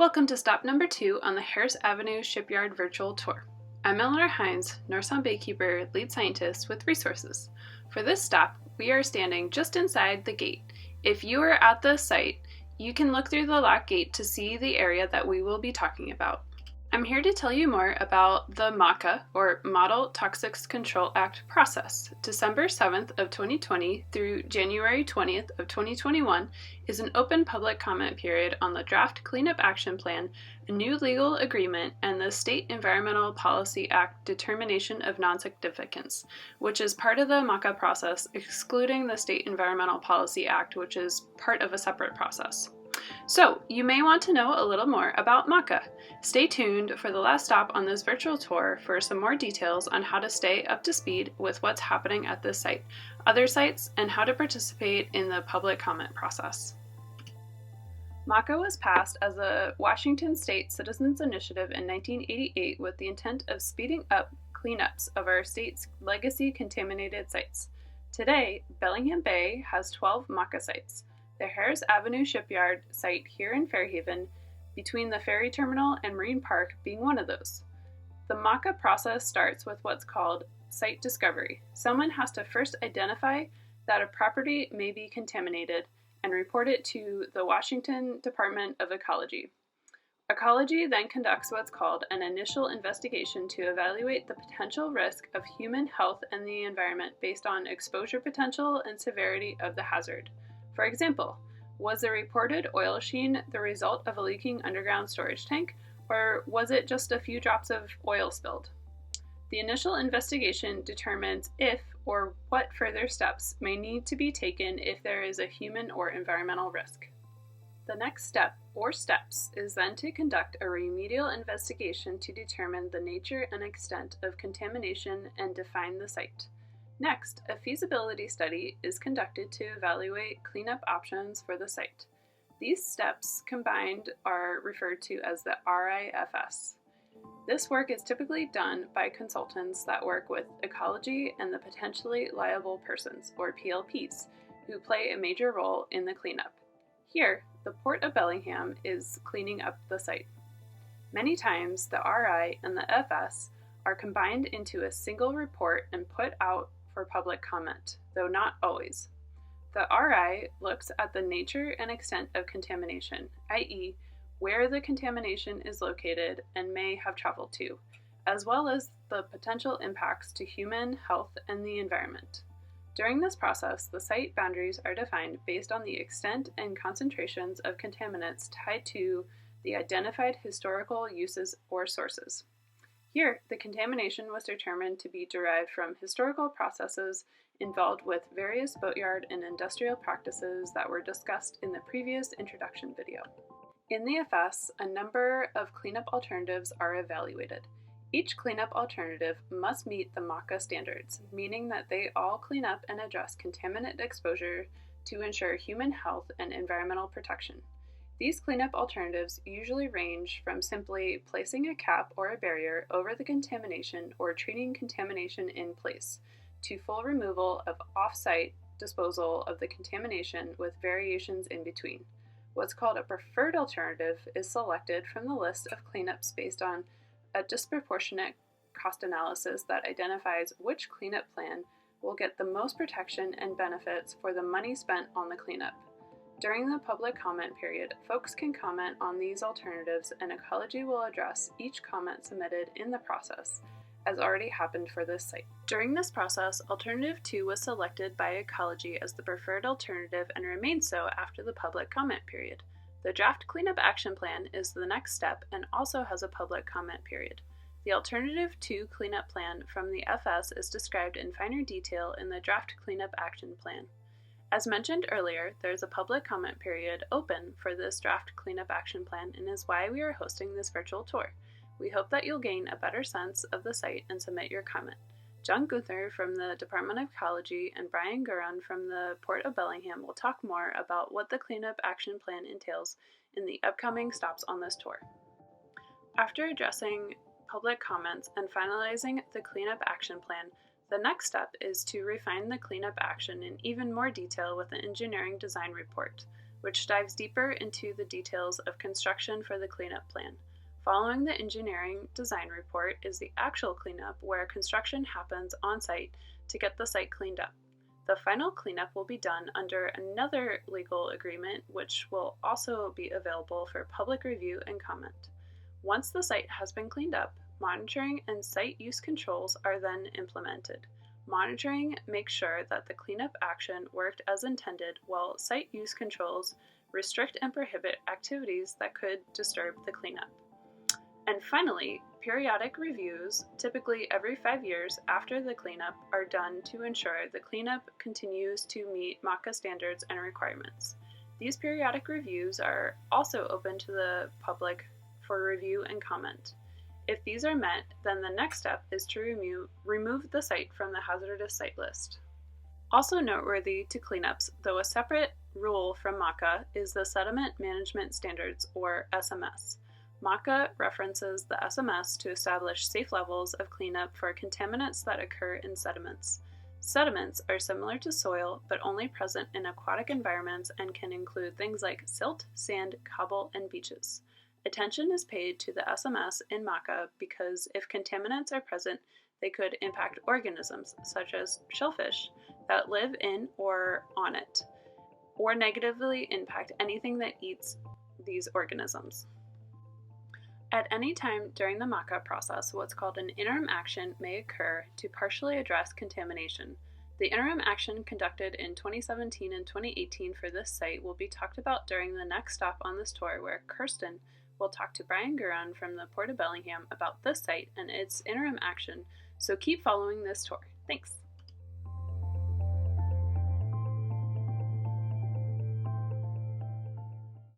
Welcome to stop number 2 on the Harris Ave Shipyard virtual tour. I'm Eleanor Hines, nurse on Baykeeper, lead scientist with resources. For this stop, we are standing just inside the gate. If you are at the site, you can look through the locked gate to see the area that we will be talking about. I'm here to tell you more about the MTCA, or Model Toxics Control Act process. December 7th of 2020 through January 20th of 2021 is an open public comment period on the Draft Cleanup Action Plan, a new legal agreement, and the State Environmental Policy Act Determination of Non-Significance, which is part of the MTCA process, excluding the State Environmental Policy Act, which is part of a separate process. So, you may want to know a little more about MTCA. Stay tuned for the last stop on this virtual tour for some more details on how to stay up to speed with what's happening at this site, other sites, and how to participate in the public comment process. MTCA was passed as a Washington State Citizens Initiative in 1988 with the intent of speeding up cleanups of our state's legacy contaminated sites. Today, Bellingham Bay has 12 MTCA sites. The Harris Ave Shipyard site here in Fairhaven, between the ferry terminal and Marine Park, being one of those. The MTCA process starts with what's called site discovery. Someone has to first identify that a property may be contaminated and report it to the Washington Department of Ecology. Ecology then conducts what's called an initial investigation to evaluate the potential risk of human health and the environment based on exposure potential and severity of the hazard. For example, was the reported oil sheen the result of a leaking underground storage tank, or was it just a few drops of oil spilled? The initial investigation determines if or what further steps may need to be taken if there is a human or environmental risk. The next step, or steps, is then to conduct a remedial investigation to determine the nature and extent of contamination and define the site. Next, a feasibility study is conducted to evaluate cleanup options for the site. These steps combined are referred to as the RIFS. This work is typically done by consultants that work with ecology and the potentially liable persons, or PLPs, who play a major role in the cleanup. Here, the Port of Bellingham is cleaning up the site. Many times, the RI and the FS are combined into a single report and put out for public comment, though not always. The RI looks at the nature and extent of contamination, i.e., where the contamination is located and may have traveled to, as well as the potential impacts to human health and the environment. During this process, the site boundaries are defined based on the extent and concentrations of contaminants tied to the identified historical uses or sources. Here, the contamination was determined to be derived from historical processes involved with various boatyard and industrial practices that were discussed in the previous introduction video. In the FS, a number of cleanup alternatives are evaluated. Each cleanup alternative must meet the MTCA standards, meaning that they all clean up and address contaminant exposure to ensure human health and environmental protection. These cleanup alternatives usually range from simply placing a cap or a barrier over the contamination or treating contamination in place, to full removal of off-site disposal of the contamination with variations in between. What's called a preferred alternative is selected from the list of cleanups based on a disproportionate cost analysis that identifies which cleanup plan will get the most protection and benefits for the money spent on the cleanup. During the public comment period, folks can comment on these alternatives, and Ecology will address each comment submitted in the process, as already happened for this site. During this process, Alternative 2 was selected by Ecology as the preferred alternative and remains so after the public comment period. The Draft Cleanup Action Plan is the next step and also has a public comment period. The Alternative 2 Cleanup Plan from the FS is described in finer detail in the Draft Cleanup Action Plan. As mentioned earlier, there's a public comment period open for this Draft Cleanup Action Plan and is why we are hosting this virtual tour. We hope that you'll gain a better sense of the site and submit your comment. John Gunther from the Department of Ecology and Brian Guron from the Port of Bellingham will talk more about what the Cleanup Action Plan entails in the upcoming stops on this tour. After addressing public comments and finalizing the Cleanup Action Plan, the next step is to refine the cleanup action in even more detail with an engineering design report. which dives deeper into the details of construction for the cleanup plan. Following the engineering design report is the actual cleanup, where construction happens on site to get the site cleaned up. The final cleanup will be done under another legal agreement, which will also be available for public review and comment. Once the site has been cleaned up, monitoring and site use controls are then implemented. Monitoring makes sure that the cleanup action worked as intended, while site use controls restrict and prohibit activities that could disturb the cleanup. And finally, periodic reviews, typically every 5 years after the cleanup, are done to ensure the cleanup continues to meet MTCA standards and requirements. These periodic reviews are also open to the public for review and comment. If these are met, then the next step is to remove the site from the hazardous site list. Also noteworthy to cleanups, though a separate rule from MTCA, is the Sediment Management Standards, or SMS. MTCA references the SMS to establish safe levels of cleanup for contaminants that occur in sediments. Sediments are similar to soil, but only present in aquatic environments and can include things like silt, sand, cobble, and beaches. Attention is paid to the SMS in MTCA because if contaminants are present, they could impact organisms, such as shellfish, that live in or on it, or negatively impact anything that eats these organisms. At any time during the MTCA process, what's called an interim action may occur to partially address contamination. The interim action conducted in 2017 and 2018 for this site will be talked about during the next stop on this tour, where Kirsten will talk to Brian Guron from the Port of Bellingham about this site and its interim action, so keep following this tour. Thanks!